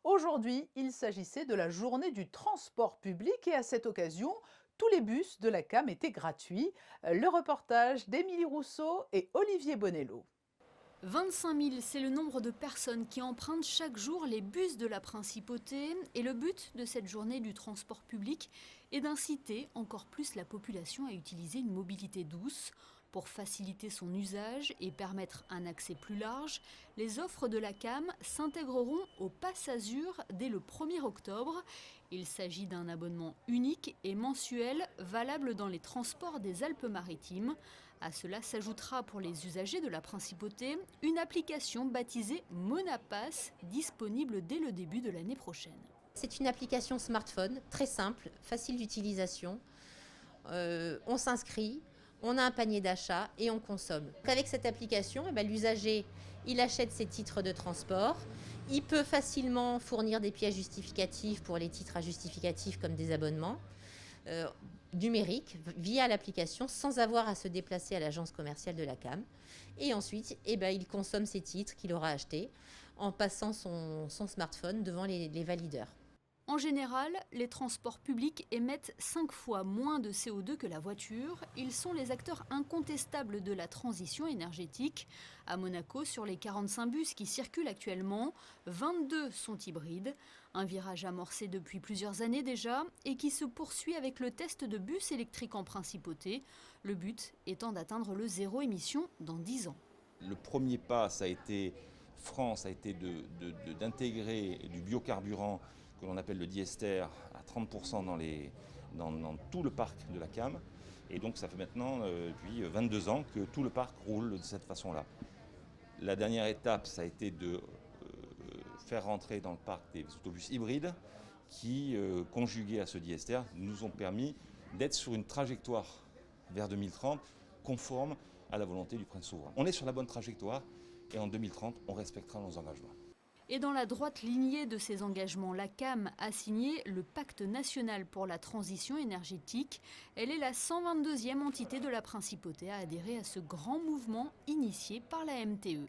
Aujourd'hui, il s'agissait de la journée du transport public et à cette occasion, tous les bus de la CAM étaient gratuits. Le reportage d'Émilie Rousseau et Olivier Bonello. 25 000, c'est le nombre de personnes qui empruntent chaque jour les bus de la principauté. Et le but de cette journée du transport public est d'inciter encore plus la population à utiliser une mobilité douce. Pour faciliter son usage et permettre un accès plus large, les offres de la CAM s'intégreront au Pass Azur dès le 1er octobre. Il s'agit d'un abonnement unique et mensuel valable dans les transports des Alpes-Maritimes. À cela s'ajoutera pour les usagers de la principauté une application baptisée Monapass, disponible dès le début de l'année prochaine. C'est une application smartphone très simple, facile d'utilisation. On s'inscrit, on a un panier d'achat et on consomme. Donc avec cette application, l'usager il achète ses titres de transport. Il peut facilement fournir des pièces justificatives pour les titres à justificatifs comme des abonnements numériques via l'application sans avoir à se déplacer à l'agence commerciale de la CAM. Et ensuite, il consomme ses titres qu'il aura achetés en passant son smartphone devant les valideurs. En général, les transports publics émettent 5 fois moins de CO2 que la voiture. Ils sont les acteurs incontestables de la transition énergétique. À Monaco, sur les 45 bus qui circulent actuellement, 22 sont hybrides. Un virage amorcé depuis plusieurs années déjà et qui se poursuit avec le test de bus électriques en principauté. Le but étant d'atteindre le zéro émission dans 10 ans. Le premier pas, ça a été d'intégrer du biocarburant que l'on appelle le diester à 30% dans tout le parc de la CAM. Et donc ça fait maintenant depuis 22 ans que tout le parc roule de cette façon-là. La dernière étape, ça a été de faire rentrer dans le parc des autobus hybrides qui, conjugués à ce diester, nous ont permis d'être sur une trajectoire vers 2030 conforme à la volonté du prince souverain. On est sur la bonne trajectoire et en 2030, on respectera nos engagements. Et dans la droite lignée de ces engagements, la CAM a signé le Pacte national pour la transition énergétique. Elle est la 122e entité de la principauté à adhérer à ce grand mouvement initié par la MTE.